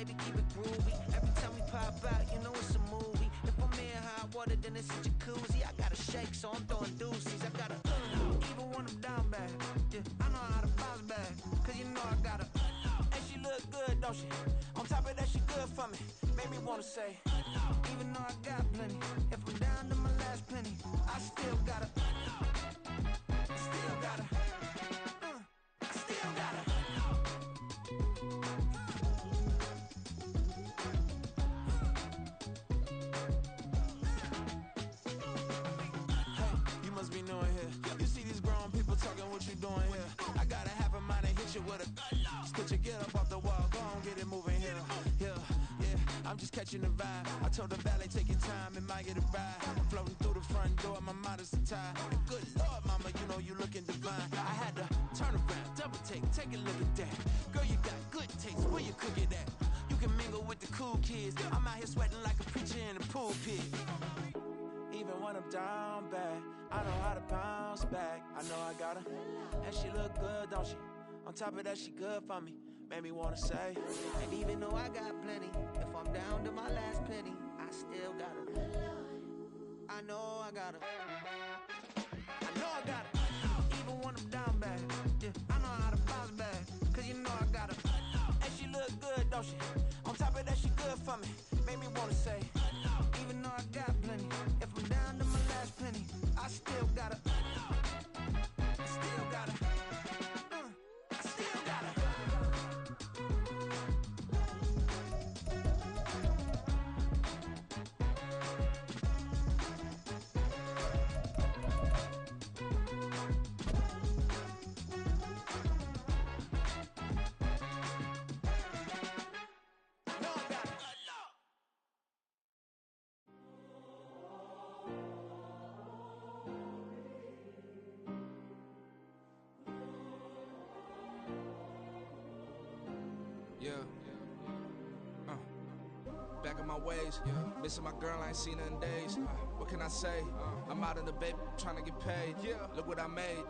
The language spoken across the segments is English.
baby, keep it groovy. Every time we pop out, you know it's a movie. If I'm in hot water, then it's a jacuzzi. I gotta shake, so I'm throwing deuces. I gotta, even when I'm down bad. Yeah, I know how to bounce back, cause you know I gotta. And she look good, don't she? On top of that, she good for me. Made me wanna say, even though I got plenty, if I'm down to my last penny, I still gotta. Still gotta. I still gotta. Hey, you must be new in here. You see these grown people talking, what you doing here? I gotta have a mind to hit you with a. Put your get up off the wall, go on, get it moving here. Yeah, I'm just catching the vibe. I told the valet, take your time, it might get a ride. Floating through the front door, my mind is tied. Good Lord, mama, you know you looking divine. I had to turn around, double take a look at that. Girl, you got good taste, where you cook it at? You can mingle with the cool kids. I'm out here sweating like a preacher in the pulpit. Even when I'm down bad, I know how to bounce back. I know I gotta, and she look good, don't she? On top of that, she good for me. Made me wanna say, and even though I got plenty, if I'm down to my last penny, I still gotta. I know I gotta. I know I gotta. Even when I'm down bad, yeah, I know how to bounce back, cause you know I gotta. And she look good, don't she? On top of that, she good for me. Made me wanna say, even though I got plenty, if I'm down to my last penny, I still gotta. Still gotta. I still gotta. Yeah. Back on my ways. Missing my girl, I ain't seen her in days. What can I say? I'm out in the baby, trying to get paid. Look what I made.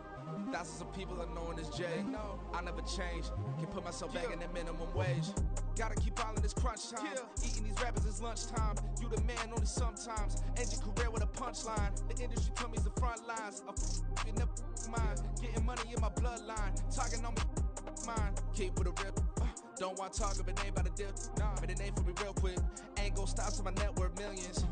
Thousands of people are knowing this Jay. I never change. Can put myself back in that minimum wage. Gotta keep all in this crunch time. Eating these rappers is lunchtime. You the man only sometimes. End your career with a punchline. The industry told me it's the front lines. You never mind. Getting money in my bloodline. Talking on me, mine. Keep with a rip. Don't want to talk if it ain't about a dip. But it ain't for me real quick. Ain't gon' stop till my net worth millions.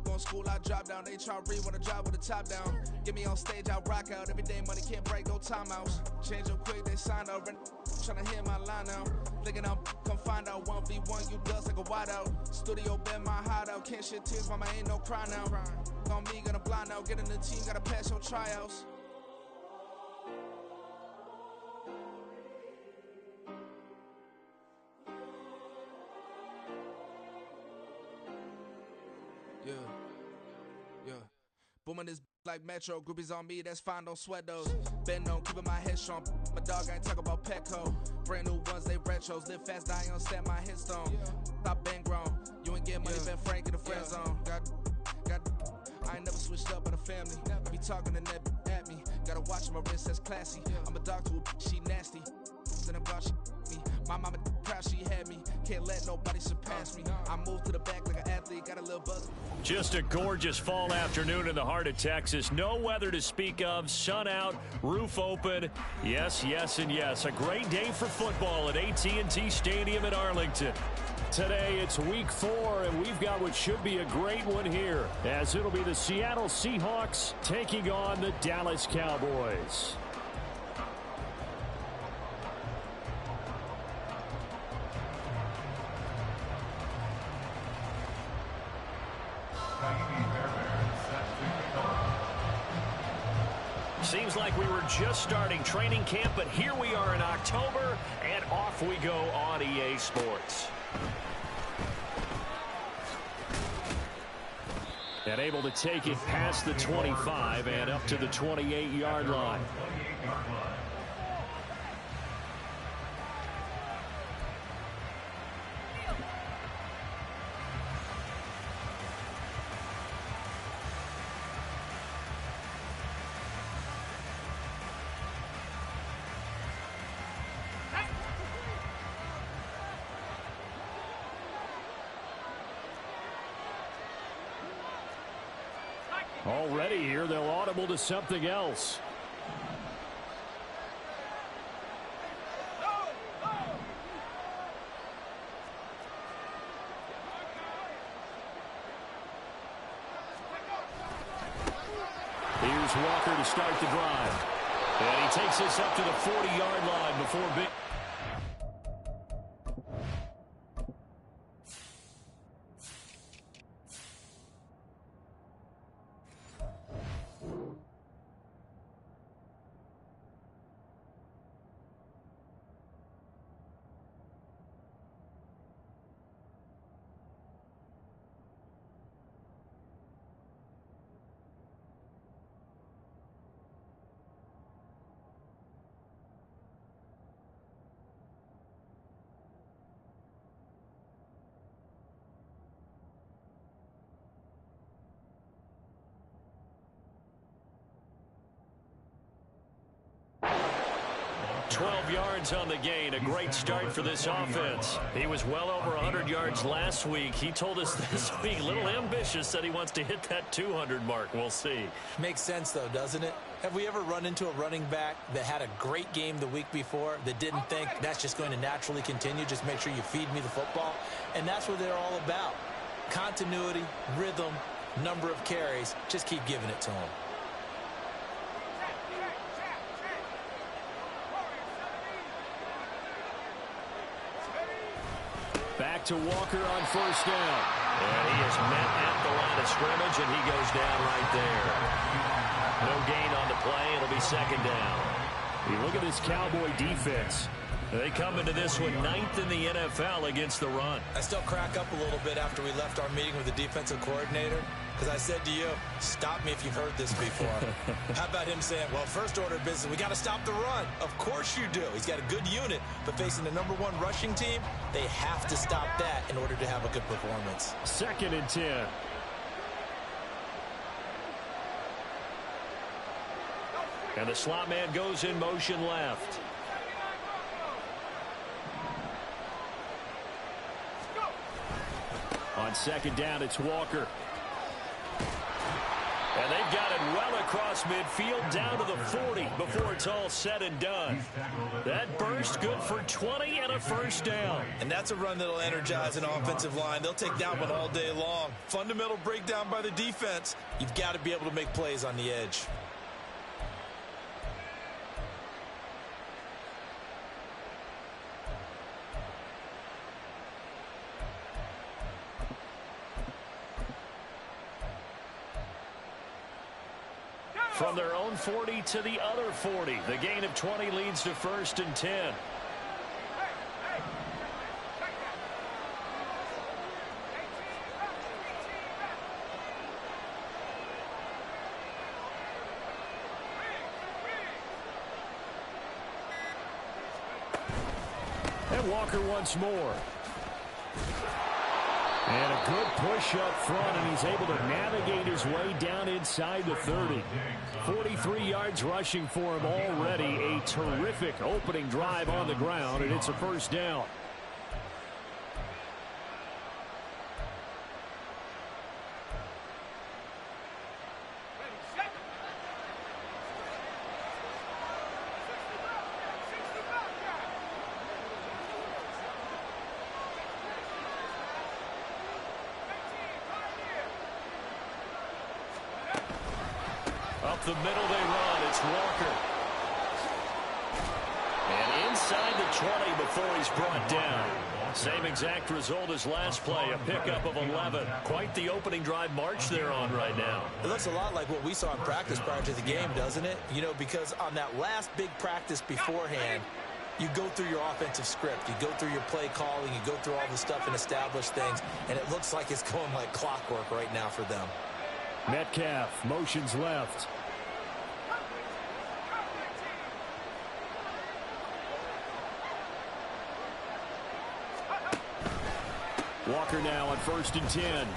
Going school, I drop down. They try to read when I drop with the top down. Get me on stage, I rock out. Every day money can't break, no timeouts. Change up quick, they sign up. Tryna hear my line now. Thinking I'm come find out 1v1, you dust like a wideout. Studio been my hideout. Can't shed tears, mama ain't no cry now. On me, gonna blind out. Get in the team, gotta pass your tryouts. Yeah. Booming this like Metro, groupies on me, that's fine, don't sweat those. Been on, keeping my head strong. My dog ain't talk about Petco. Brand new ones, they retros. Live fast, dying on set my headstone. Stop been grown. You ain't getting money, been Frank in the friend zone. Got, I ain't never switched up on the family. Be talking to that at me. Gotta watch my wrist, that's classy. I'm a dog to a she nasty. And about she me. My mama proud she had me. Can't let nobody surpass me. I moved to the back like an athlete. Got a little buzz. Just a gorgeous fall afternoon in the heart of Texas. No weather to speak of. Sun out, roof open. Yes, yes, and yes. A great day for football at AT&T Stadium in Arlington. Today, it's week 4, and we've got what should be a great one here, as it'll be the Seattle Seahawks taking on the Dallas Cowboys. Seems like we were just starting training camp, but here we are in October, and off we go on EA Sports. And able to take it past the 25 and up to the 28-yard line. Already here, they'll audible to something else. Here's Walker to start the drive. And he takes this up to the 40-yard line before big. Yards on the gain. A great start for this offense. He was well over 100 yards last week. He told us this week, a little ambitious, that he wants to hit that 200 mark. We'll see. Makes sense, though, doesn't it? Have we ever run into a running back that had a great game the week before that didn't think that's just going to naturally continue? Just make sure you feed me the football. And that's what they're all about. Continuity, rhythm, number of carries. Just keep giving it to them. Back to Walker on first down. And he is met at the line of scrimmage, and he goes down right there. No gain on the play. It'll be second down. You look at this Cowboy defense. They come into this one 9th in the NFL against the run. I still crack up a little bit after we left our meeting with the defensive coordinator, because I said to you, stop me if you've heard this before. How about him saying, well, first order of business, we got to stop the run. Of course you do. He's got a good unit, but facing the #1 rushing team, they have to stop that in order to have a good performance. 2nd and 10. And the slot man goes in motion left. On second down, it's Walker. And they've got it well across midfield down to the 40 before it's all said and done. That burst good for 20 and a first down. And that's a run that'll energize an offensive line. They'll take that one all day long. Fundamental breakdown by the defense. You've got to be able to make plays on the edge. From their own 40 to the other 40. The gain of 20 leads to 1st and 10. And Walker once more. And a good push up front, and he's able to navigate his way down inside the 30. 43 yards rushing for him already. A terrific opening drive on the ground, and it's a first down. Up the middle they run. It's Walker. And inside the 20 before he's brought down. Same exact result as last play, a pickup of 11. Quite the opening drive march they're on right now. It looks a lot like what we saw in practice prior to the game, doesn't it? You know, because on that last big practice beforehand, you go through your offensive script. You go through your play calling. You go through all the stuff and establish things. And it looks like it's going like clockwork right now for them. Metcalf motions left. Walker now on 1st and 10. And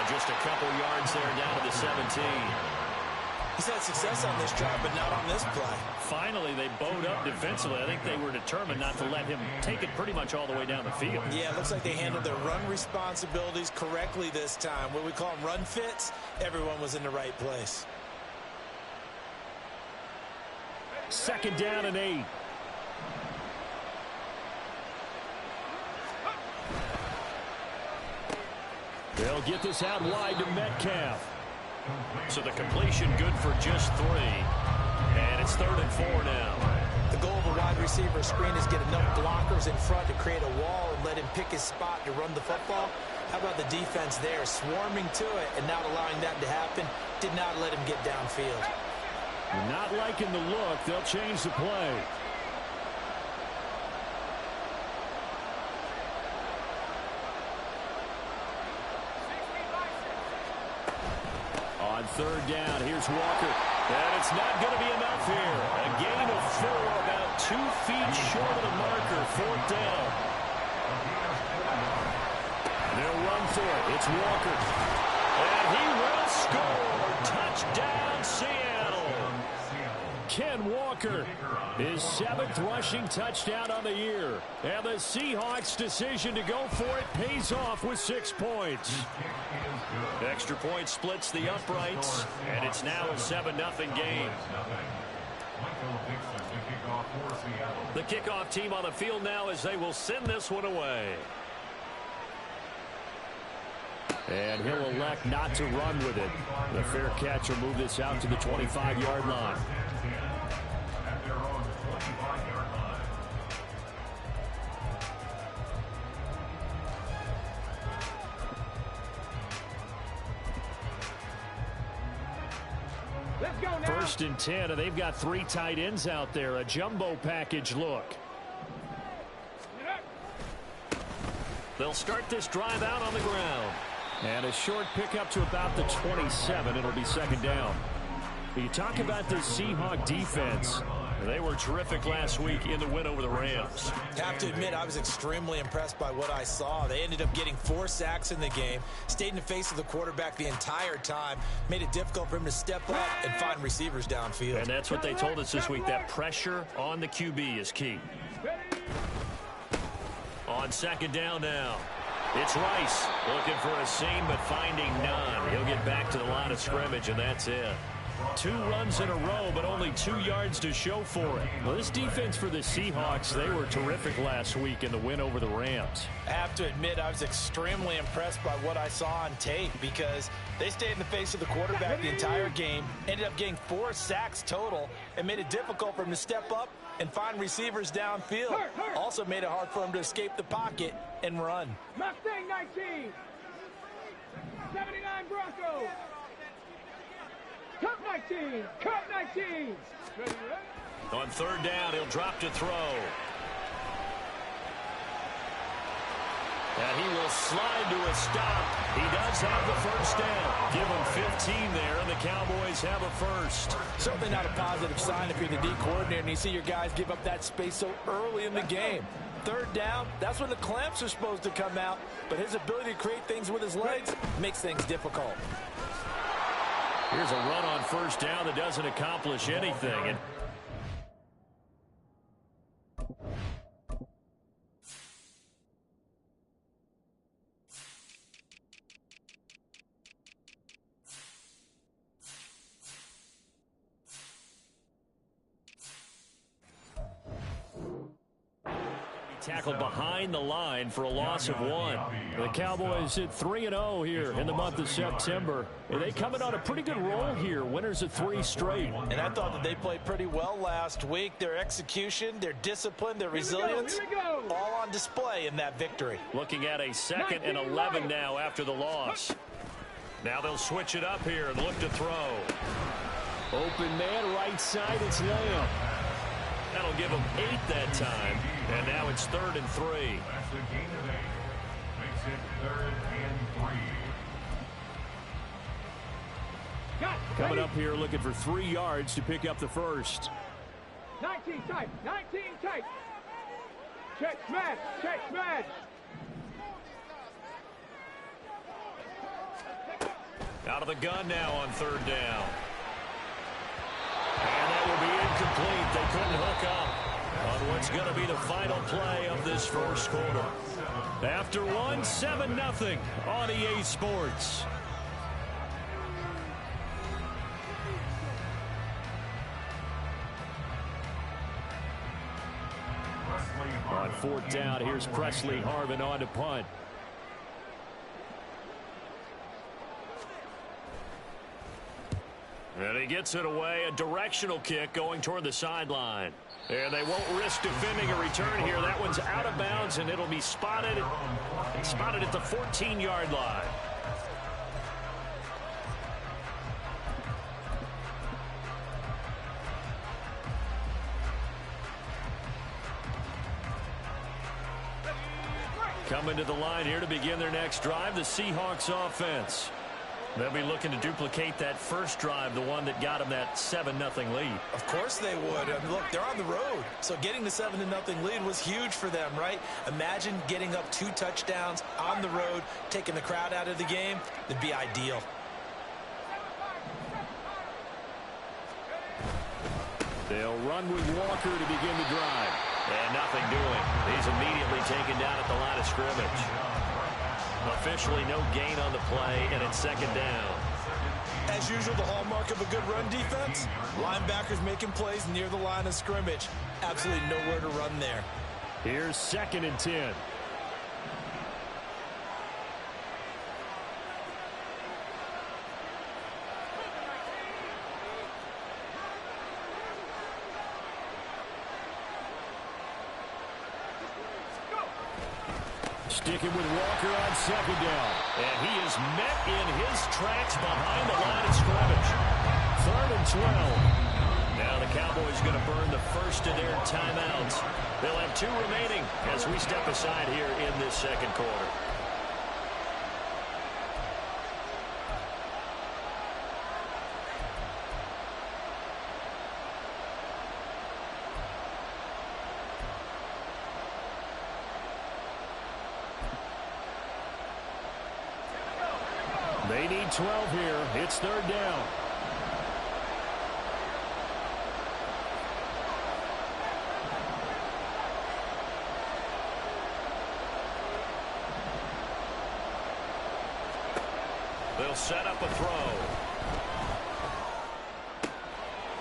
just a couple yards there down to the 17. He's had success on this drive, but not on this play. Finally, they bowed up defensively. I think they were determined not to let him take it pretty much all the way down the field. Yeah, it looks like they handled their run responsibilities correctly this time. What we call them run fits, everyone was in the right place. 2nd down and 8. They'll get this out wide to Metcalf. So the completion good for just 3. And it's 3rd and 4 now. The goal of a wide receiver screen is get enough blockers in front to create a wall and let him pick his spot to run the football. How about the defense there, swarming to it and not allowing that to happen? Did not let him get downfield. Not liking the look. They'll change the play. On 3rd down, here's Walker. And it's not going to be enough here. A gain of 4, about 2 feet short of the marker. 4th down. They'll run for it. It's Walker. And he will score. Touchdown, Seattle. Ken Walker, his 7th rushing touchdown on the year. And the Seahawks' decision to go for it pays off with 6 points. Extra point splits the uprights, and it's now a 7-0 game. The kickoff team on the field now as they will send this one away. And he'll elect not to run with it. The fair catch will move this out to the 25-yard line. First and 10, and they've got 3 tight ends out there. A jumbo package look. They'll start this drive out on the ground. And a short pickup to about the 27. It'll be 2nd down. You talk about the Seahawk defense. They were terrific last week in the win over the Rams. Have to admit, I was extremely impressed by what I saw. They ended up getting 4 sacks in the game, stayed in the face of the quarterback the entire time, made it difficult for him to step up and find receivers downfield. And that's what they told us this week. That pressure on the QB is key. On 2nd down now. It's Rice looking for a seam but finding none. He'll get back to the line of scrimmage, and that's it. 2 runs in a row, but only 2 yards to show for it. Well, this defense for the Seahawks, they were terrific last week in the win over the Rams. I have to admit, I was extremely impressed by what I saw on tape because they stayed in the face of the quarterback the entire game, ended up getting 4 sacks total, and made it difficult for him to step up and find receivers downfield. Also made it hard for him to escape the pocket and run. Mustang 19, 79 Broncos. Cup 19! Cup 19! On 3rd down, he'll drop to throw. And he will slide to a stop. He does have the 1st down. Give him 15 there, and the Cowboys have a 1st. Certainly not a positive sign if you're the D coordinator and you see your guys give up that space so early in the game. 3rd down, that's when the clamps are supposed to come out, but his ability to create things with his legs makes things difficult. Here's a run on 1st down that doesn't accomplish anything. Tackled behind the line for a loss of 1. The Cowboys at 3-0 here in the month of September. And they coming on a pretty good roll here. Winners of 3 straight. And I thought that they played pretty well last week. Their execution, their discipline, their resilience, all on display in that victory. Looking at a 2nd and 11 now after the loss. Now they'll switch it up here and look to throw. Open man, right side, it's Lamb. That'll give him 8 that time. And now it's 3rd and 3. Coming up here looking for 3 yards to pick up the 1st. 19 tight, 19 tight. Check smash, check smash. Out of the gun now on 3rd down. incomplete. They couldn't hook up on what's going to be the final play of this first quarter. After one, 7-0 on EA Sports. On fourth down, here's Presley Harvin on to punt. And he gets it away, a directional kick going toward the sideline. And they won't risk defending a return here. That one's out of bounds, and it'll be spotted at the 14-yard line. Coming to the line here to begin their next drive, the Seahawks offense. They'll be looking to duplicate that first drive, the one that got them that 7-0 lead. Of course they would. I mean, look, they're on the road. So getting the 7-0 lead was huge for them, right? Imagine getting up 2 touchdowns on the road, taking the crowd out of the game. It'd be ideal. They'll run with Walker to begin the drive. And nothing doing. He's immediately taken down at the line of scrimmage. Officially no gain on the play, and it's second down. As usual, the hallmark of a good run defense, linebackers making plays near the line of scrimmage. Absolutely nowhere to run there. Here's 2nd and 10. Sticking with Walker on 2nd down. And he is met in his tracks behind the line of scrimmage. 3rd and 12. Now the Cowboys going to burn the first of their timeouts. They'll have 2 remaining as we step aside here in this second quarter. They need 12 here. It's 3rd down. They'll set up a throw.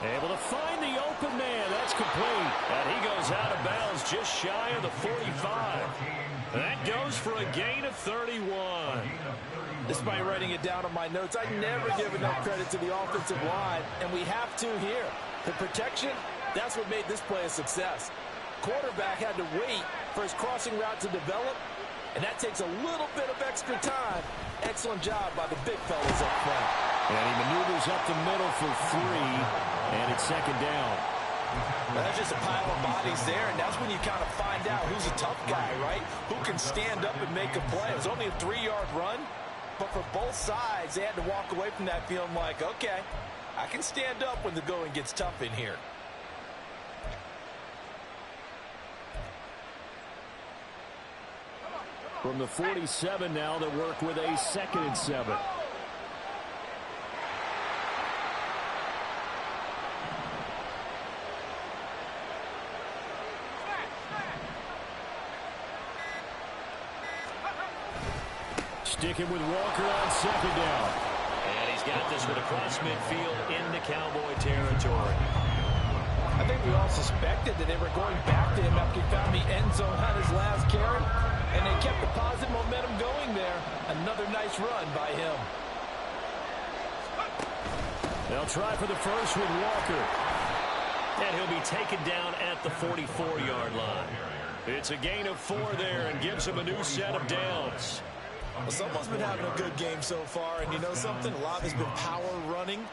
Able to find the open man. That's complete. And he goes out of bounds just shy of the 45. That goes for a gain of 31. Despite writing it down on my notes, I never give enough credit to the offensive line, and we have to here. The protection, that's what made this play a success. Quarterback had to wait for his crossing route to develop, and that takes a little bit of extra time. Excellent job by the big fellas up front. And he maneuvers up the middle for 3, and it's 2nd down. That's just a pile of bodies there, and that's when you kind of find out who's a tough guy, right? Who can stand up and make a play. It was only a 3-yard run, but for both sides, they had to walk away from that feeling like, okay, I can stand up when the going gets tough in here. From the 47 now, they'll work with a 2nd and 7. Sticking with Walker on 2nd down. And he's got this one across midfield into Cowboy territory. I think we all suspected that they were going back to him after he found the end zone on his last carry. And they kept the positive momentum going there. Another nice run by him. They'll try for the first with Walker. And he'll be taken down at the 44-yard line. It's a gain of 4 there and gives him a new set of downs. Well, someone's been having a good game so far, and you know something? A lot has been power running.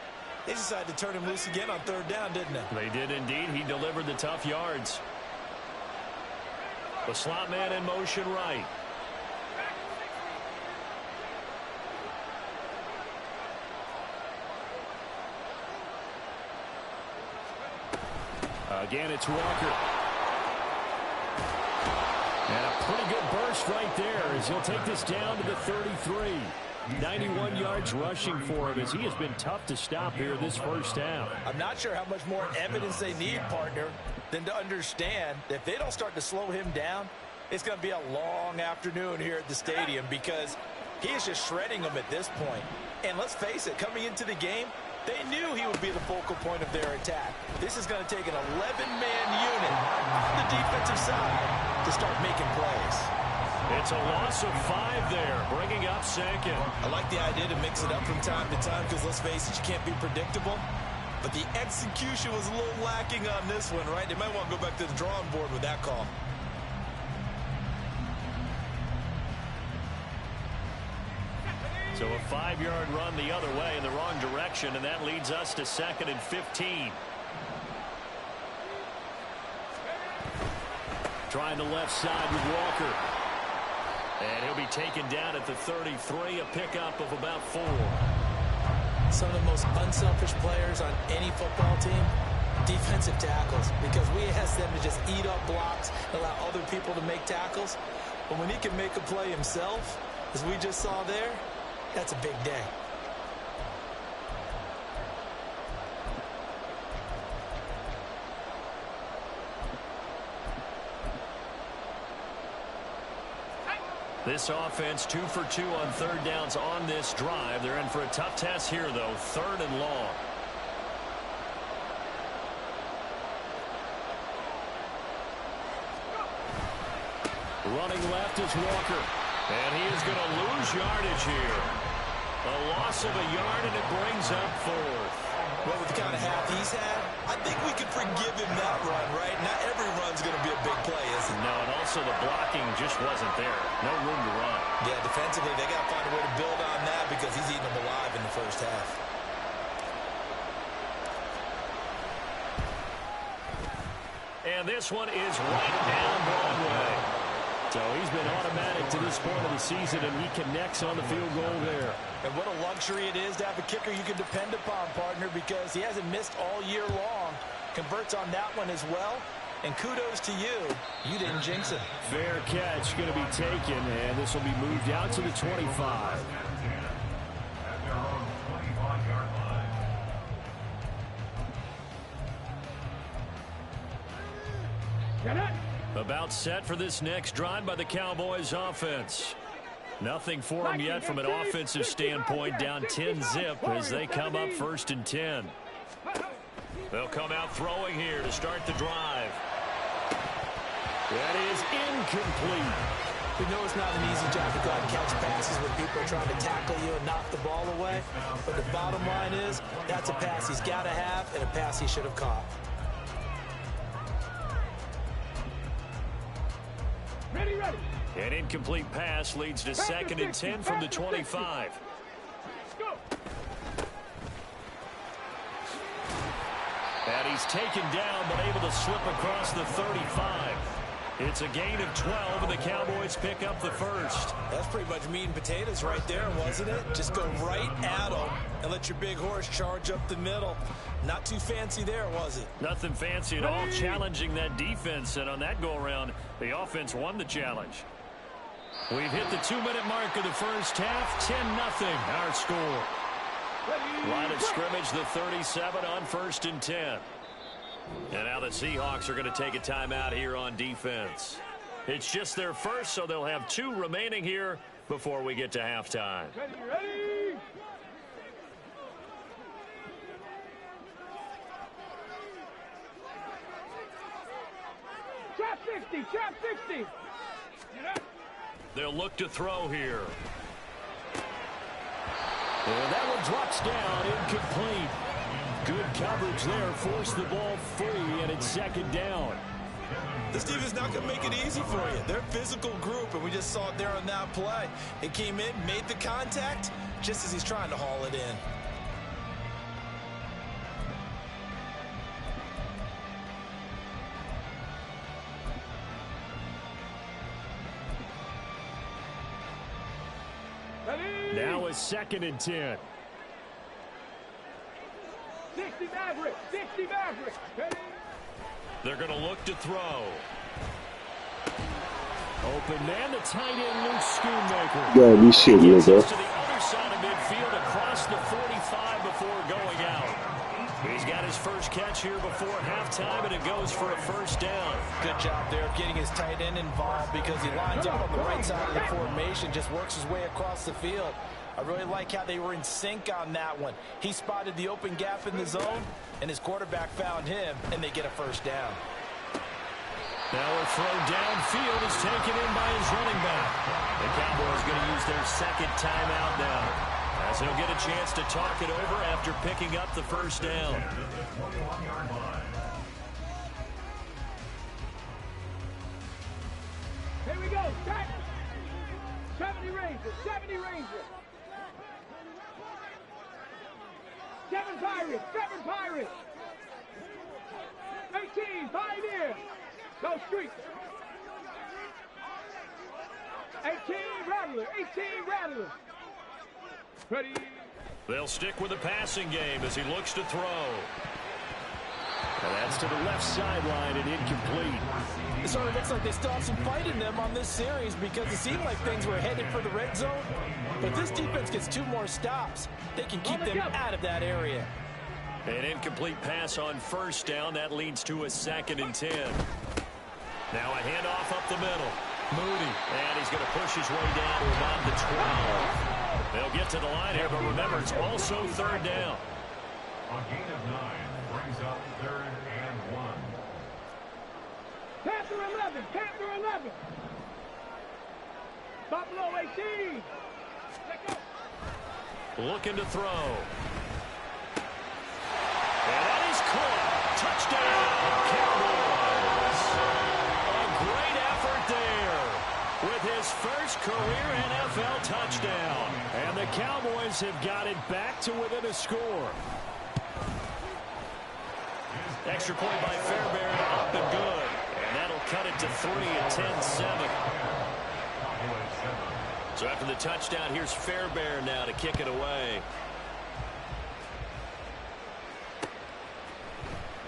They decided to turn him loose again on 3rd down, didn't they? They did indeed. He delivered the tough yards. The slot man in motion right. Again, it's Walker. And a pretty good burst right there as he'll take this down to the 33. 91 yards rushing for him as he has been tough to stop here this first half. I'm not sure how much more evidence they need, partner, than to understand that if they don't start to slow him down, it's going to be a long afternoon here at the stadium because he is just shredding them at this point. And let's face it, coming into the game, they knew he would be the focal point of their attack. This is going to take an 11-man unit on the defensive side to start making plays. It's a loss of 5 there, bringing up second. I like the idea to mix it up from time to time because, let's face it, you can't be predictable. But the execution was a little lacking on this one, right? They might want to go back to the drawing board with that call. So a 5-yard run the other way in the wrong direction, and that leads us to 2nd and 15. Trying the left side with Walker. And he'll be taken down at the 33, a pickup of about 4. Some of the most unselfish players on any football team, defensive tackles, because we ask them to just eat up blocks, allow other people to make tackles. But when he can make a play himself, as we just saw there, that's a big day. This offense 2 for 2 on 3rd downs on this drive. They're in for a tough test here, though. 3rd and long. Running left is Walker. And he is going to lose yardage here. A loss of a yard, and it brings up 4th. Well, with the kind of half he's had, I think we could forgive him that run, right? Not every run's going to be a big play, is it? No, and also the blocking just wasn't there. No room to run. Yeah, defensively, they got to find a way to build on that because he's eating them alive in the first half. And this one is right down Broadway. So he's been automatic to this point of the season, and he connects on the field goal there. And what a luxury it is to have a kicker you can depend upon, partner, because he hasn't missed all year long. Converts on that one as well. And kudos to you. You didn't jinx it. Fair catch going to be taken, and this will be moved out to the 25. About set for this next drive by the Cowboys offense. Nothing for them yet from an offensive standpoint, down 10-zip as they come up 1st and 10. They'll come out throwing here to start the drive. That is incomplete. We know it's not an easy job to go out and catch passes when people are trying to tackle you and knock the ball away. But the bottom line is, that's a pass he's got to have and a pass he should have caught. Ready, ready. An incomplete pass leads to 2nd and 10 from the 25. Go. And he's taken down but able to slip across the 35. It's a gain of 12, and the Cowboys pick up the 1st. That's pretty much meat and potatoes right there, wasn't it? Just go right at them and let your big horse charge up the middle. Not too fancy there, was it? Nothing fancy at all, challenging that defense, and on that go-around, the offense won the challenge. We've hit the 2-minute mark of the first half, 10-0 our score. Line of scrimmage, the 37 on 1st and 10. And now the Seahawks are going to take a timeout here on defense. It's just their first, so they'll have 2 remaining here before we get to halftime. Ready, ready. Trap 60, trap 60. They'll look to throw here. And that one drops down, incomplete. Good coverage there, forced the ball free, and it's 2nd down. This defense not going to make it easy for you. They're a physical group, and we just saw it there on that play. It came in, made the contact, just as he's trying to haul it in. Now it's 2nd and 10. 60 Maverick, 60 Maverick. Ready. They're going to look to throw. Open man, the tight end, Luke Schoonmaker. Yeah, we shit, Gets nigga. us to the other side first catch here before halftime, and it goes for a first down. Good job there of getting his tight end involved because he lines up on the right side of the formation, just works his way across the field. I really like how they were in sync on that one. He spotted the open gap in the zone, and his quarterback found him, and they get a first down. Now a throw downfield is taken in by his running back. The Cowboys going to use their second timeout now, as he'll get a chance to talk it over after picking up the first down. Here we go. 70 Rangers. 70 Rangers. 7 Pirates. 7 Pirates. 18 Pioneers. Go Streets. 18 Rattlers. 18 Rattlers. Ready. They'll stick with the passing game as he looks to throw. And that's to the left sideline and incomplete. It sort of looks like they still have some fight in them on this series because it seemed like things were headed for the red zone. But this defense gets 2 more stops. They can keep them out of that area. An incomplete pass on first down. That leads to a 2nd and 10. Now a handoff up the middle. Moody. And he's going to push his way down to about the 12. They'll get to the line here, but remember, it's also 3rd down. A gain of 9 brings up 3rd and 1. Panther 11. Panther 11. Buffalo 18. Let go. Looking to throw. And that is caught. Touchdown, Cowboys. A great effort there with his first career NFL touchdown. And the Cowboys have got it back to within a score. Extra point by Fairbairn, up and good. And that'll cut it to 3 at 10-7. So after the touchdown, here's Fairbairn now to kick it away.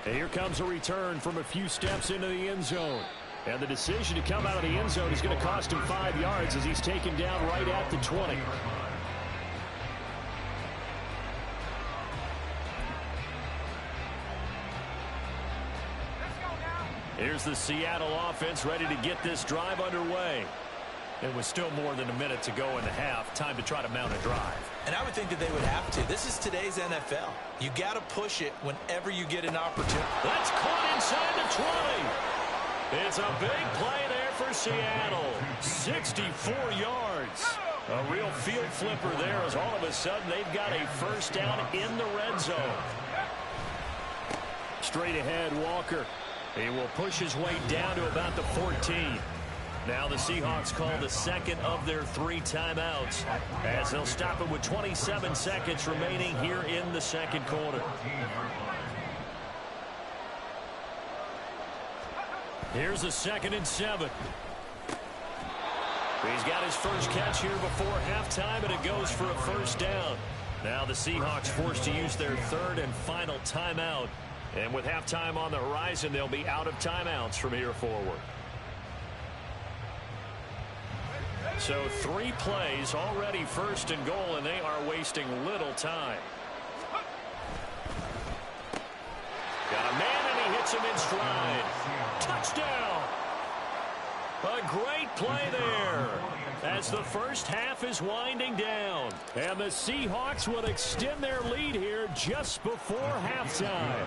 And here comes a return from a few steps into the end zone. And the decision to come out of the end zone is going to cost him 5 yards as he's taken down right at the 20. Here's the Seattle offense ready to get this drive underway. It was still more than a minute to go in the half. Time to try to mount a drive. And I would think that they would have to. This is today's NFL. You got to push it whenever you get an opportunity. That's caught inside the 20. It's a big play there for Seattle. 64 yards. A real field flipper there as all of a sudden they've got a first down in the red zone. Straight ahead, Walker. He will push his way down to about the 14. Now the Seahawks call the second of their 3 timeouts as they'll stop it with 27 seconds remaining here in the second quarter. Here's a 2nd and 7. He's got his first catch here before halftime, and it goes for a first down. Now the Seahawks forced to use their 3rd and final timeout. And with halftime on the horizon, they'll be out of timeouts from here forward. So 3 plays, already 1st and goal, and they are wasting little time. Got a man, and he hits him in stride. Touchdown! A great play there as the first half is winding down. And the Seahawks will extend their lead here just before halftime.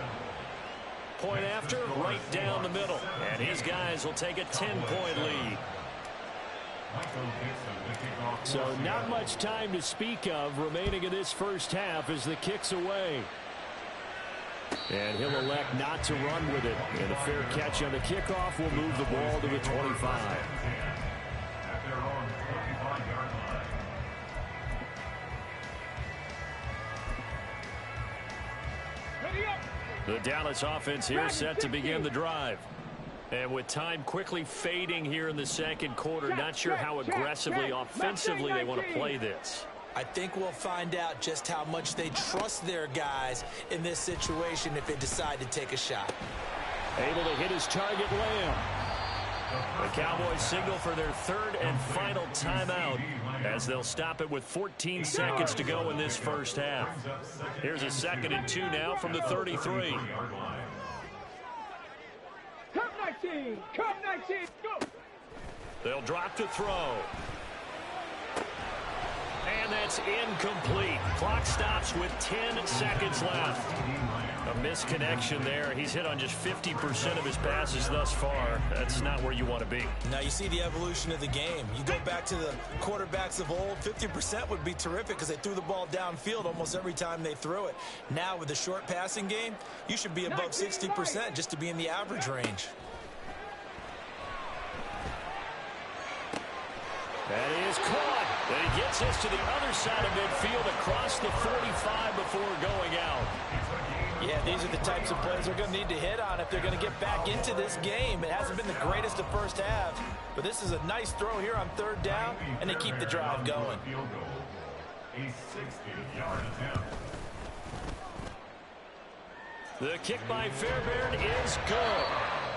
Point after, right down the middle. And his guys will take a 10-point lead. So not much time to speak of remaining in this first half as the kick's away. And he'll elect not to run with it. And a fair catch on the kickoff will move the ball to the 25. The Dallas offense here set to begin the drive. And with time quickly fading here in the second quarter, not sure how aggressively, offensively they want to play this. I think we'll find out just how much they trust their guys in this situation if they decide to take a shot. Able to hit his target, Lamb. The Cowboys signal for their third and final timeout as they'll stop it with 14 seconds to go in this first half. Here's a 2nd and 2 now from the 33. Come 19, come 19, go! They'll drop to throw. And that's incomplete. Clock stops with 10 seconds left. A misconnection there. He's hit on just 50% of his passes thus far. That's not where you want to be. Now you see the evolution of the game. You go back to the quarterbacks of old, 50% would be terrific because they threw the ball downfield almost every time they threw it. Now with the short passing game, you should be above 60% just to be in the average range. That is caught. And he gets us to the other side of midfield across the 45 before going out. Yeah, these are the types of plays they're going to need to hit on if they're going to get back into this game. It hasn't been the greatest of first halves, but this is a nice throw here on 3rd down, and they keep the drive going. A 60-yard attempt. The kick by Fairbairn is good.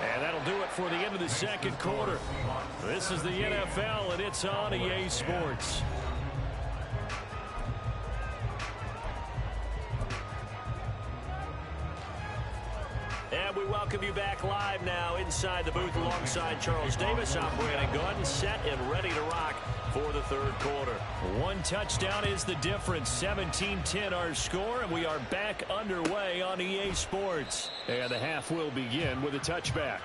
And that'll do it for the end of the 2nd quarter. This is the NFL, and it's on EA Sports. And we welcome you back live now inside the booth alongside Charles Davis. I'm Brandon Gordon, set and ready to rock for the 3rd quarter. 1 touchdown is the difference. 17-10 our score, and we are back underway on EA Sports. And the half will begin with a touchback.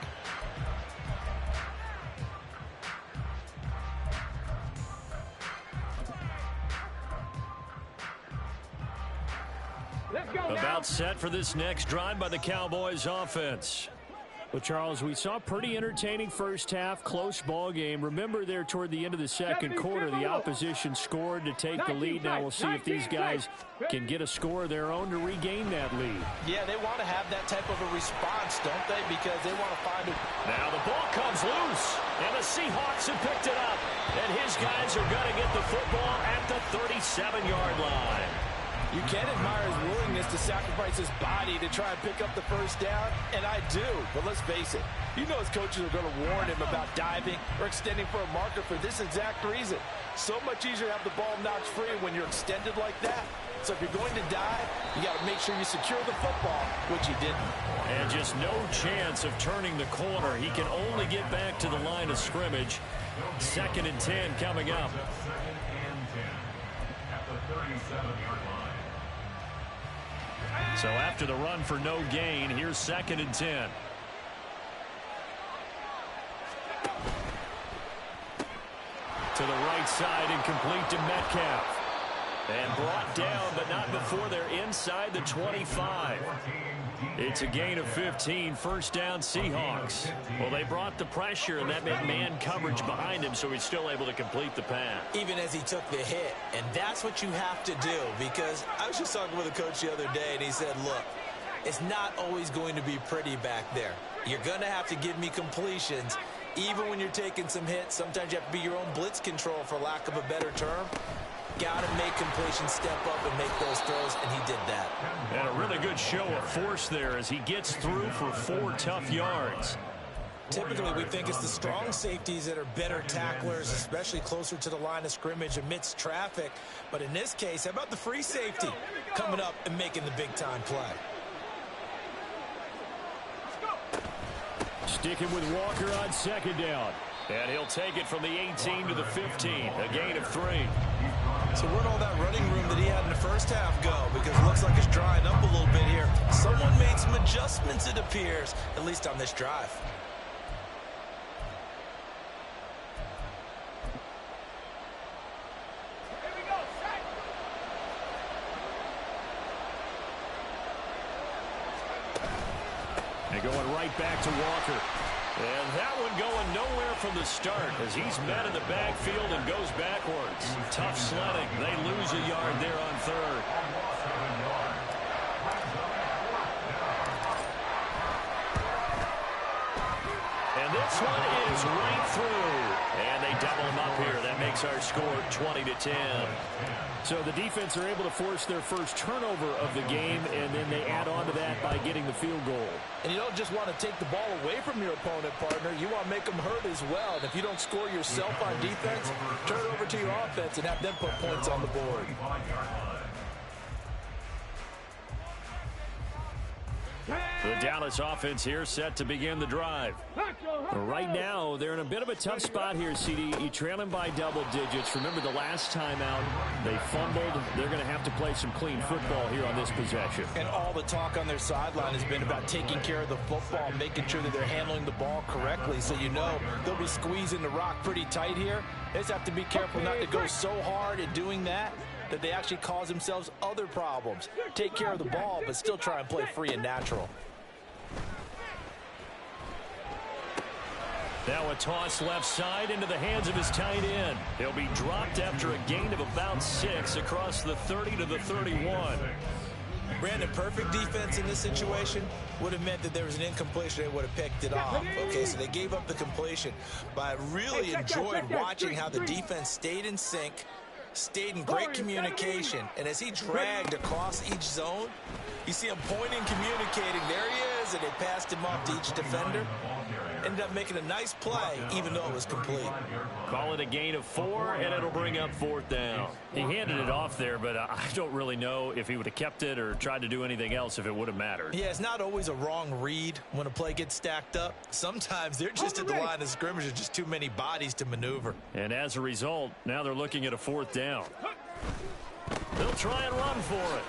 About set for this next drive by the Cowboys offense. Well, Charles, we saw a pretty entertaining first half, close ball game. Remember there toward the end of the 2nd quarter, the opposition scored to take the lead. Now we'll see if these guys can get a score of their own to regain that lead. Yeah, they want to have that type of a response, don't they? Because they want to find a... Now the ball comes loose, and the Seahawks have picked it up. And his guys are going to get the football at the 37-yard line. You can admire his willingness to sacrifice his body to try and pick up the first down, and I do. But let's face it, you know his coaches are going to warn him about diving or extending for a marker for this exact reason. So much easier to have the ball knocked free when you're extended like that. So if you're going to dive, you got to make sure you secure the football, which he didn't. And just no chance of turning the corner. He can only get back to the line of scrimmage. 2nd and 10 coming up. 2nd and 10 at the 37-yard line. So after the run for no gain, here's 2nd and 10. To the right side and complete to Metcalf. And brought down, but not before they're inside the 25. It's a gain of 15, 1st down Seahawks. Well, they brought the pressure, and that meant man coverage behind him, so he's still able to complete the pass. Even as he took the hit, and that's what you have to do, because I was just talking with a coach the other day, and he said, look, it's not always going to be pretty back there. You're going to have to give me completions. Even when you're taking some hits, sometimes you have to be your own blitz control, for lack of a better term. Got to make completion, step up and make those throws, and he did that. And a really good show of force there as he gets through for 4 tough yards. Typically, we think it's the strong safeties that are better tacklers, especially closer to the line of scrimmage amidst traffic. But in this case, how about the free safety coming up and making the big-time play? Sticking with Walker on 2nd down. And he'll take it from the 18 to the 15, a gain of 3. So where'd all that running room that he had in the first half go? Because it looks like it's drying up a little bit here. Someone made some adjustments, it appears, at least on this drive. And going right back to Walker. And that one going nowhere from the start as he's met in the backfield and goes backwards. Tough sledding. They lose a yard there on 3rd. And this one is right through. And they double him up here. That makes our score 20-10. So the defense are able to force their first turnover of the game, and then they add on to that by getting the field goal. And you don't just want to take the ball away from your opponent, partner. You want to make them hurt as well. And if you don't score yourself on defense, turn it over to your offense and have them put points on the board. The Dallas offense here set to begin the drive. Right now, they're in a bit of a tough spot here, CD. You trail them by double digits. Remember the last time out, they fumbled. They're going to have to play some clean football here on this possession. And all the talk on their sideline has been about taking care of the football, making sure that they're handling the ball correctly. So you know they'll be squeezing the rock pretty tight here. They just have to be careful not to go so hard at doing that they actually cause themselves other problems. Take care of the ball, but still try and play free and natural. Now a toss left side into the hands of his tight end. He'll be dropped after a gain of about 6 across the 30 to the 31. Brandon, perfect defense in this situation would have meant that there was an incompletion. They would have picked it off. Okay, so they gave up the completion. But I really enjoyed watching how the defense stayed in sync, stayed in great communication, and as he dragged across each zone, you see him pointing, communicating. There he is, and they passed him off to each defender. Ended up making a nice play, even though it was complete. Call it a gain of 4, and it'll bring up 4th down. He handed it off there, but I don't really know if he would have kept it or tried to do anything else if it would have mattered. Yeah, it's not always a wrong read when a play gets stacked up. Sometimes they're just at the line of scrimmage. There's just too many bodies to maneuver. And as a result, now they're looking at a 4th down. They'll try and run for it.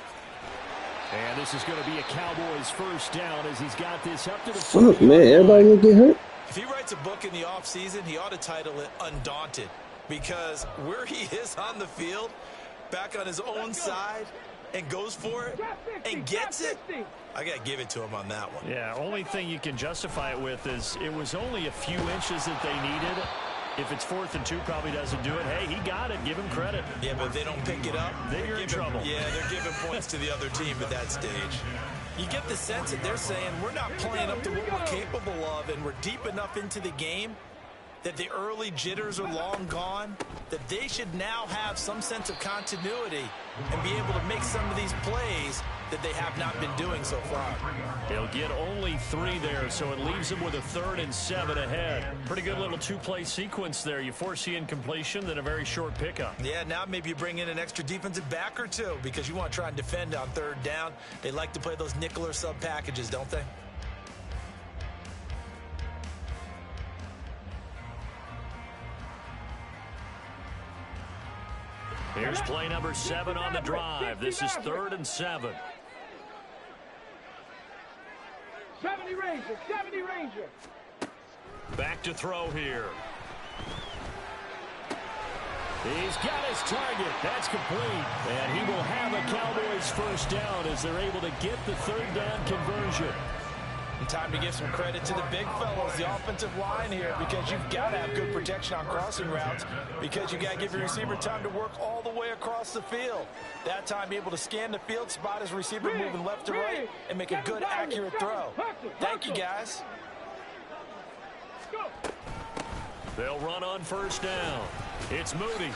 And this is going to be a Cowboys first down as he's got this up to the Fuck, man, everybody gonna get hurt? If he writes a book in the offseason, he ought to title it Undaunted, because where he is on the field, back on his own side, and goes for it, and gets it, I got to give it to him on that one. Yeah, only thing you can justify it with is it was only a few inches that they needed. If it's 4th and 2, probably doesn't do it. Hey, he got it. Give him credit. Yeah, but if they don't pick it up, then you're in trouble. Yeah, they're giving points to the other team at that stage. You get the sense that they're saying we're not playing up to what we're capable of, and we're deep enough into the game that the early jitters are long gone, that they should now have some sense of continuity and be able to make some of these plays that they have not been doing so far. They'll get only 3 there, so it leaves them with a 3rd and 7 ahead. Pretty good little 2-play sequence there. You force the incompletion, then a very short pickup. Yeah, now maybe you bring in an extra defensive back or 2 because you want to try and defend on 3rd down. They like to play those nickel or sub packages, don't they? Here's play number 7 on the drive. This is 3rd and 7. 70 Ranger, 70 Ranger. Back to throw here. He's got his target. That's complete. And he will have a Cowboys first down as they're able to get the 3rd down conversion. And time to give some credit to the big fellows, the offensive line here, because you've got to have good protection on crossing routes, because you got to give your receiver time to work all the way across the field. That time, be able to scan the field, spot his receiver moving left to right, and make a good, accurate throw. Thank you, guys. They'll run on 1st down. It's Moody.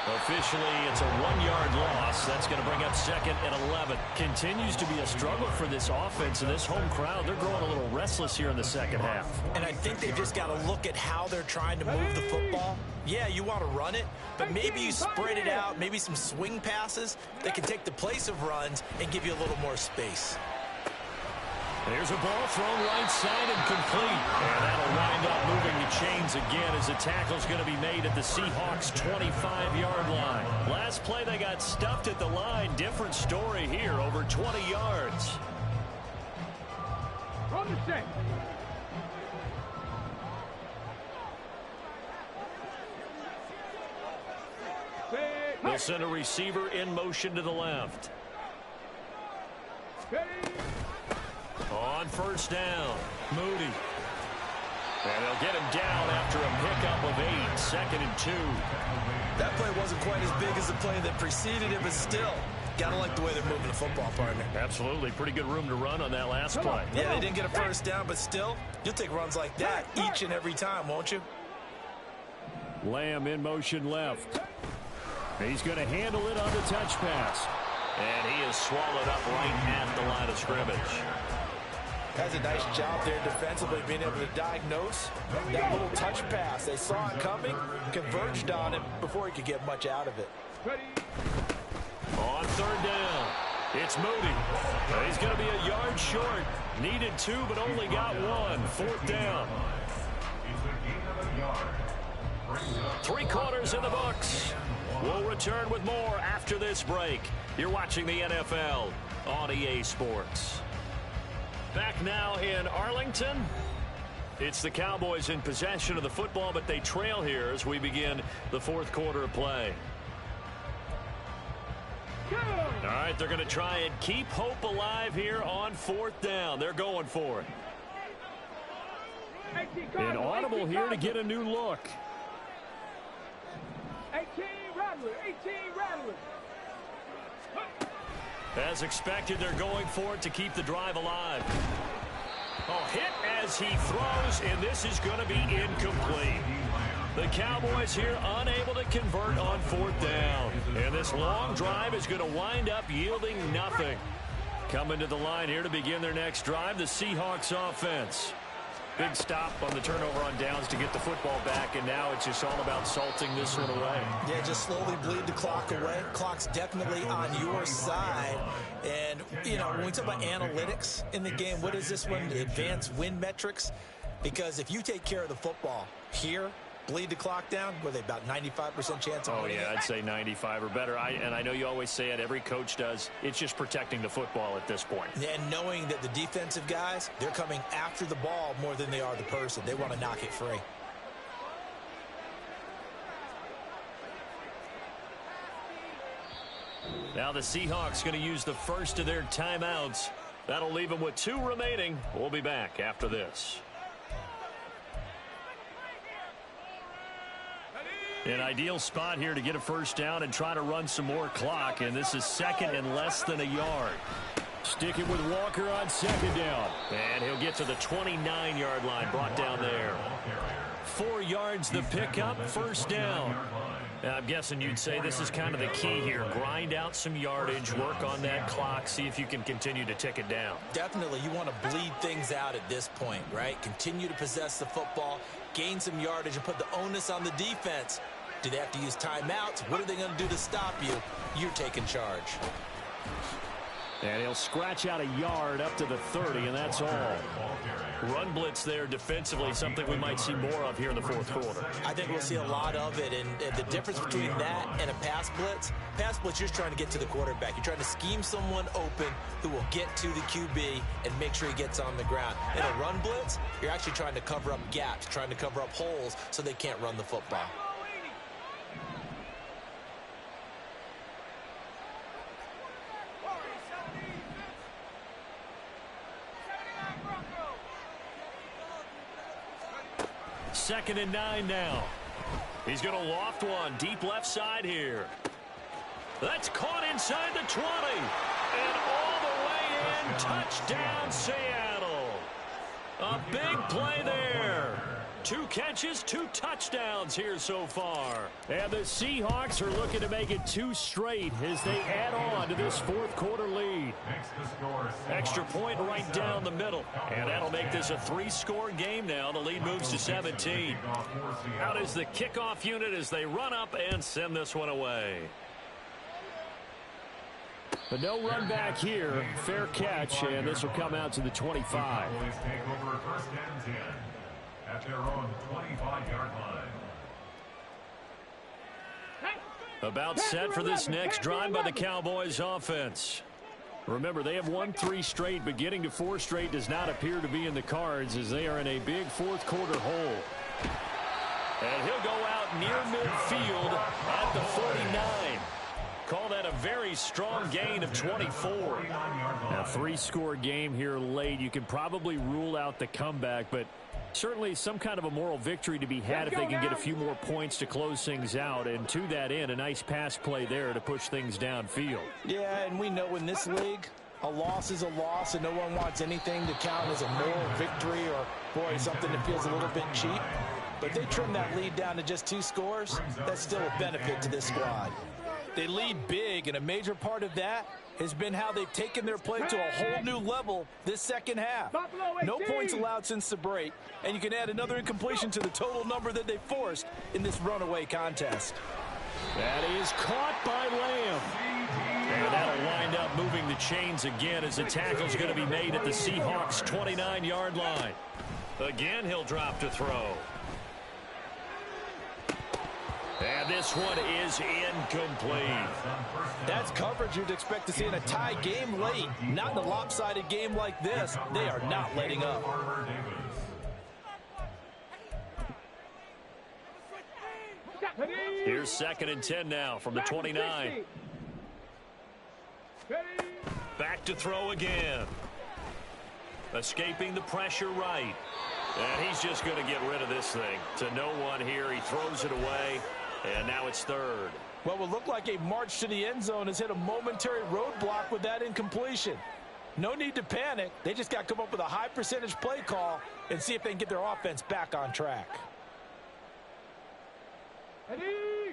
Officially, it's a 1-yard loss. That's going to bring up 2nd and 11. Continues to be a struggle for this offense and this home crowd. They're growing a little restless here in the second half. And I think they've just got to look at how they're trying to move the football. Yeah, you want to run it, but maybe you spread it out, maybe some swing passes that can take the place of runs and give you a little more space. There's a ball thrown right side and complete. And that'll wind up moving the chains again as the tackle's going to be made at the Seahawks' 25-yard line. Last play, they got stuffed at the line. Different story here, over 20 yards. On the set. They'll send a receiver in motion to the left. On 1st down, Moody. And they'll get him down after a pickup of 8, 2nd and 2. That play wasn't quite as big as the play that preceded it, but still, gotta like the way they're moving the football, partner. Absolutely. Pretty good room to run on that last play. Yeah, they didn't get a 1st down, but still, you'll take runs like that each and every time, won't you? Lamb in motion left. He's going to handle it on the touch pass. And he is swallowed up right at the line of scrimmage. Has a nice job there defensively, being able to diagnose that little touch pass. They saw it coming, converged on it before he could get much out of it. On third down, it's Moody. He's going to be a yard short. Needed 2, but only got 1. Fourth down. 3 quarters in the books. We'll return with more after this break. You're watching the NFL on EA Sports. Back now in Arlington. It's the Cowboys in possession of the football, but they trail here as we begin the fourth quarter of play. All right, they're going to try and keep hope alive here on fourth down. They're going for it. An audible here to get a new look. 18 Rattler. As expected, they're going for it to keep the drive alive. Oh, hit as he throws, and this is going to be incomplete. The Cowboys here unable to convert on fourth down. And this long drive is going to wind up yielding nothing. Coming to the line here to begin their next drive, the Seahawks offense. Big stop on the turnover on downs to get the football back, and now it's just all about salting this one away. Yeah, just slowly bleed the clock away. Clock's definitely on your side. And, you know, when we talk about analytics in the game, what is this one? Advanced win metrics? Because if you take care of the football here, bleed the clock down, were they about 95% chance of winning? Oh, yeah, I'd say 95 or better. And I know you always say it, every coach does. It's just protecting the football at this point. And knowing that the defensive guys, they're coming after the ball more than they are the person. They want to knock it free. Now the Seahawks going to use the first of their timeouts. That'll leave them with 2 remaining. We'll be back after this. An ideal spot here to get a first down and try to run some more clock, and this is second and less than a yard. Stick it with Walker on second down, and he'll get to the 29-yard line, brought down there. 4 yards the pickup, first down. I'm guessing you'd say this is kind of the key here. Grind out some yardage, work on that clock, see if you can continue to tick it down. Definitely, you want to bleed things out at this point, right? Continue to possess the football, gain some yardage, and put the onus on the defense. Do they have to use timeouts? What are they going to do to stop you? You're taking charge. And he'll scratch out a yard up to the 30, and that's all. Run blitz there defensively, something we might see more of here in the fourth quarter. I think we'll see a lot of it, and the difference between that and a pass blitz, you're trying to get to the quarterback. You're trying to scheme someone open who will get to the QB and make sure he gets on the ground. In a run blitz, you're actually trying to cover up gaps, trying to cover up holes so they can't run the football. Second and 9 now. He's going to loft one deep left side here. That's caught inside the 20. And all the way in. Touchdown, Seattle. A big play there. 2 catches, 2 touchdowns here so far. And the Seahawks are looking to make it 2 straight as they add on to this fourth quarter lead. Extra point right down the middle. And that'll make this a 3-score game now. The lead moves to 17. Out is the kickoff unit as they run up and send this one away. But no run back here. Fair catch, and this will come out to the 25. At their own 25-yard line. About set for this next drive by the Cowboys offense. Remember, they have won 3 straight, but getting to 4 straight does not appear to be in the cards as they are in a big fourth quarter hole. And he'll go out near midfield at the 49. Call that a very strong gain of 24. A 3-score game here late. You can probably rule out the comeback, but certainly some kind of a moral victory to be had if they can get a few more points to close things out. And to that end, a nice pass play there to push things downfield. Yeah, and we know in this league, a loss is a loss, and no one wants anything to count as a moral victory or, boy, something that feels a little bit cheap. But if they trim that lead down to just 2 scores, that's still a benefit to this squad. They lead big, and a major part of that has been how they've taken their play to a whole new level this second half. No points allowed since the break, and you can add another incompletion to the total number that they forced in this runaway contest. That is caught by Lamb. And that'll wind up moving the chains again as the tackle's going to be made at the Seahawks' 29-yard line. Again, he'll drop to throw. And this one is incomplete. That's coverage you'd expect to see in a tie game late. Not in a lopsided game like this. They are not letting up. Here's 2nd and 10 now from the 29. Back to throw again. Escaping the pressure right. And he's just going to get rid of this thing. To no one here. He throws it away. And now it's 3rd. What would look like a march to the end zone has hit a momentary roadblock with that incompletion. No need to panic. They just got to come up with a high percentage play call and see if they can get their offense back on track.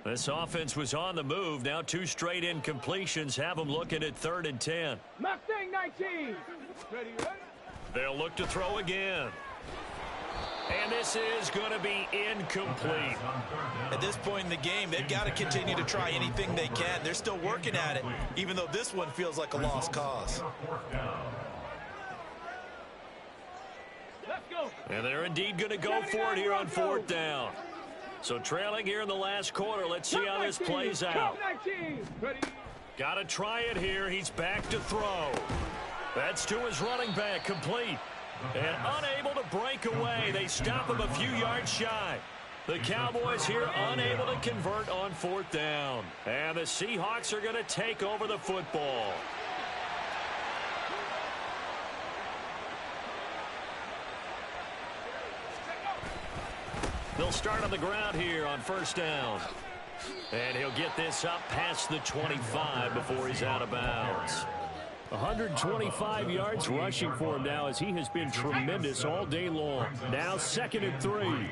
This offense was on the move. Now 2 straight incompletions have them looking at 3rd and 10. Mustang 19. They'll look to throw again. And this is going to be incomplete. At this point in the game, they've got to continue to try anything they can. They're still working at it, even though this one feels like a lost cause. Let's go. And they're indeed going to go for it here on 4th down. So trailing here in the last quarter. Let's see how this plays out. Got to try it here. He's back to throw. That's to his running back, complete. And unable to break away. They stop him a few yards shy. The Cowboys here unable to convert on 4th down. And the Seahawks are going to take over the football. They'll start on the ground here on 1st down. And he'll get this up past the 25 before he's out of bounds. 125 yards rushing for him now as he has been tremendous all day long. Now 2nd and 3.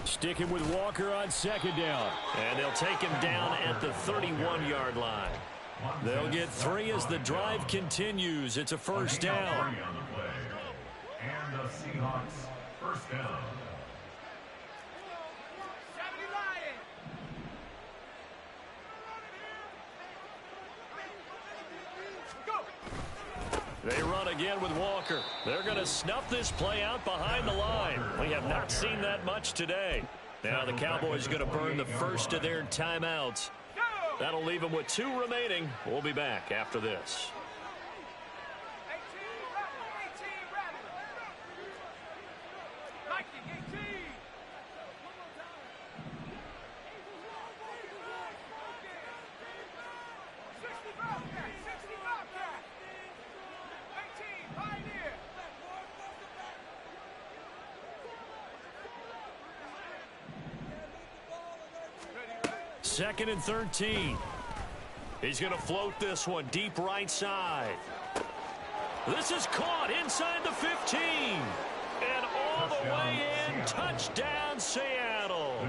Sticking with Walker on 2nd down. And they'll take him down at the 31-yard line. They'll get 3 as the drive continues. It's a 1st down. And the Seahawks 1st down. They run again with Walker. They're going to snuff this play out behind the line. We have not seen that much today. Now the Cowboys are going to burn the first of their timeouts. That'll leave them with 2 remaining. We'll be back after this. Second and 13. He's going to float this one deep right side. This is caught inside the 15. And all the way in. Touchdown, Seattle.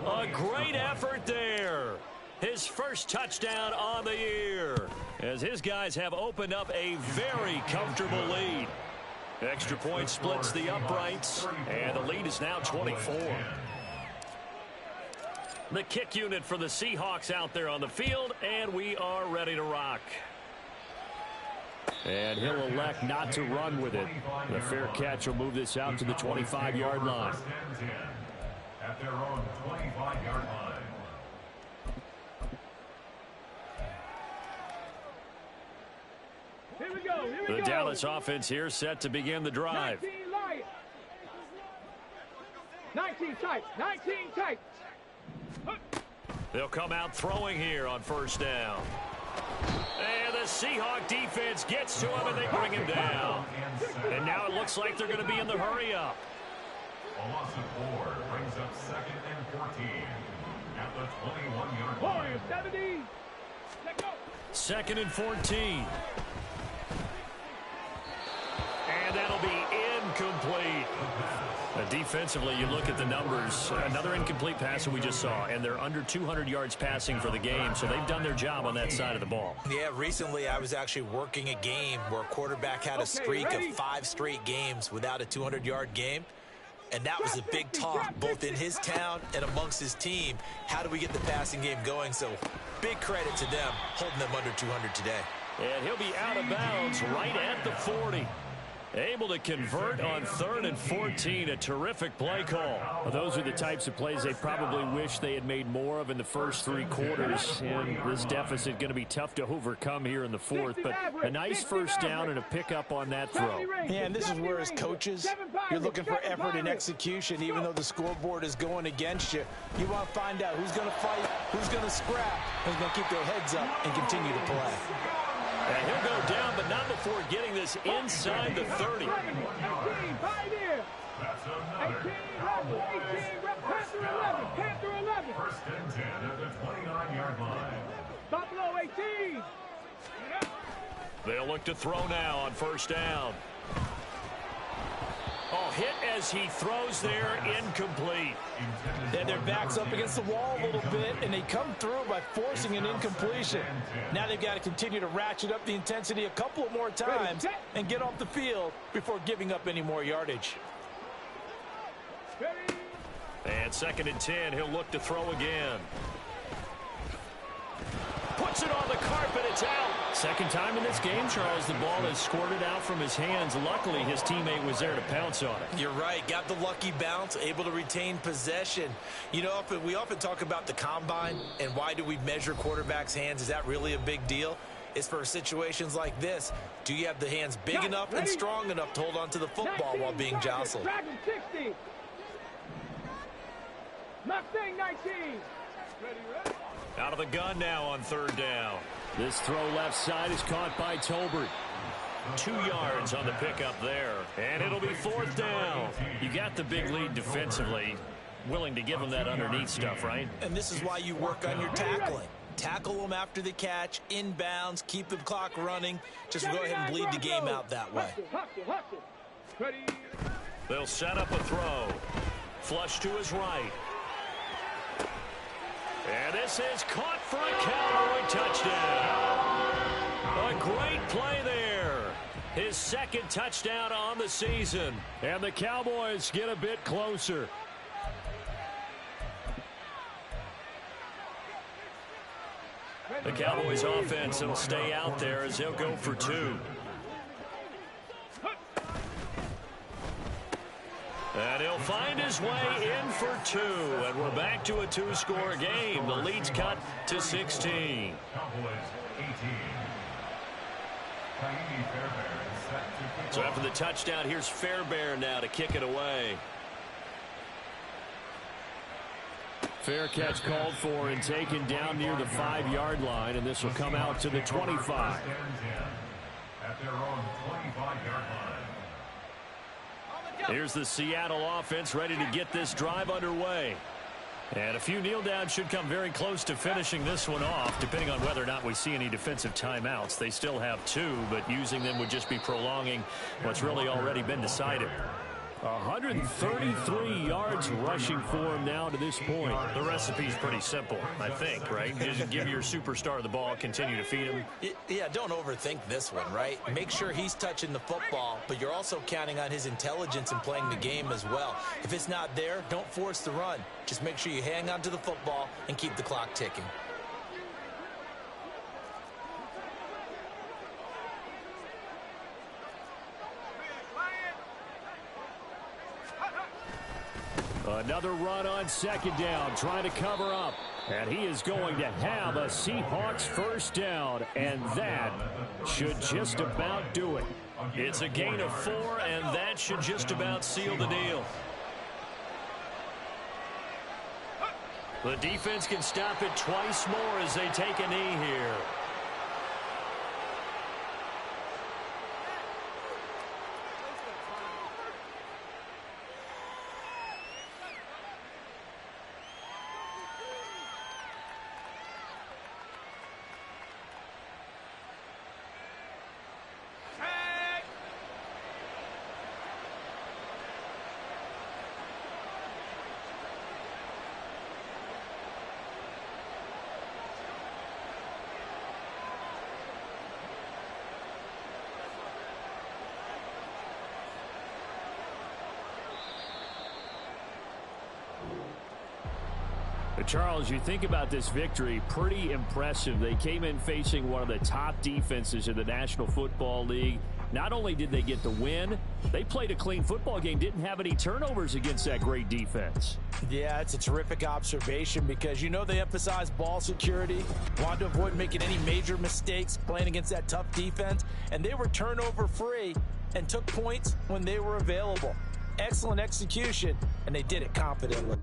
A great effort there. His first touchdown on the year. As his guys have opened up a very comfortable lead. Extra point splits the uprights. And the lead is now 24. The kick unit for the Seahawks out there on the field, and we are ready to rock. And he'll elect not to run with it. The fair catch will move this out to the 25-yard line. At their own 25-yard line. Here we go. The Dallas offense here set to begin the drive. 19 tight. 19 tight. They'll come out throwing here on 1st down. And the Seahawk defense gets to him, and they bring him down. And now it looks like they're going to be in the hurry-up. A loss of 4 brings up 2nd and 14. at the 21-yard line. Warriors 70. Let go. 2nd and 14. And that'll be incomplete. Defensively, you look at the numbers. Another incomplete pass that we just saw, and they're under 200 yards passing for the game, so they've done their job on that side of the ball. Yeah, recently I was actually working a game where a quarterback had a streak of 5 straight games without a 200-yard game. And that was a big talk, both in his town and amongst his team. How do we get the passing game going? So big credit to them, holding them under 200 today. And he'll be out of bounds right at the 40. Able to convert on 3rd and 14. A terrific play call. Well, those are the types of plays they probably wish they had made more of in the first 3 quarters. And this deficit going to be tough to overcome here in the 4th. But a nice first down and a pickup on that throw. Yeah, and this is where as coaches, you're looking for effort and execution. Even though the scoreboard is going against you, you want to find out who's going to fight, who's going to scrap, who's going to keep their heads up and continue to play. And he'll go down, but not before getting this inside the 30. 18, Pioneer. 18, Rebel. 18, Panther 11. Panther 11. 1st and 10 at the 29-yard line. Buffalo 18. They'll look to throw now on 1st down. Oh, hit as he throws there, incomplete. And their back's up against the wall a little bit, and they come through by forcing an incompletion. Now they've got to continue to ratchet up the intensity a couple of more times and get off the field before giving up any more yardage. And 2nd and 10, he'll look to throw again. Puts it on the carpet, it's out. 2nd time in this game, Charles, the ball has squirted out from his hands. Luckily, his teammate was there to pounce on it. You're right. Got the lucky bounce, able to retain possession. You know, we often talk about the combine and why do we measure quarterbacks' hands. Is that really a big deal? It's for situations like this. Do you have the hands big enough and strong enough to hold on to the football while being jostled? Dragon 60. Mustang 19. Ready. Out of the gun now on 3rd down. This throw left side is caught by Tolbert. 2 yards on the pickup there. And it'll be 4th down. You got the big lead defensively. Willing to give them that underneath stuff, right? And this is why you work on your tackling. Tackle them after the catch, inbounds, keep the clock running. Just go ahead and bleed the game out that way. They'll set up a throw. Flush to his right. And this is caught for a Cowboy touchdown. A great play there. His 2nd touchdown on the season. And the Cowboys get a bit closer. The Cowboys offense will stay out there as they'll go for 2. And he'll find his way in for 2. And we're back to a 2-score game. The lead's cut to 16. Cowboys 18. So after the touchdown, here's Fairbairn now to kick it away. Fair catch called for and taken down near the 5-yard line, and this will come out to the 25. At their own 25-yard line. Here's the Seattle offense ready to get this drive underway. And a few kneel downs should come very close to finishing this one off, depending on whether or not we see any defensive timeouts. They still have 2, but using them would just be prolonging what's really already been decided. 133 yards rushing for him now to this point. The recipe's pretty simple, I think, right? Just give your superstar the ball, continue to feed him. Yeah, don't overthink this one, right? Make sure he's touching the football, but you're also counting on his intelligence in playing the game as well. If it's not there, don't force the run. Just make sure you hang on to the football and keep the clock ticking. Another run on 2nd down, trying to cover up. And he is going to have a Seahawks 1st down, and that should just about do it. It's a gain of 4, and that should just about seal the deal. The defense can stop it twice more as they take a knee here. Charles, you think about this victory, pretty impressive. They came in facing one of the top defenses in the National Football League. Not only did they get the win, they played a clean football game, didn't have any turnovers against that great defense. Yeah, it's a terrific observation because you know they emphasize ball security, wanted to avoid making any major mistakes playing against that tough defense, and they were turnover free and took points when they were available. Excellent execution, and they did it confidently.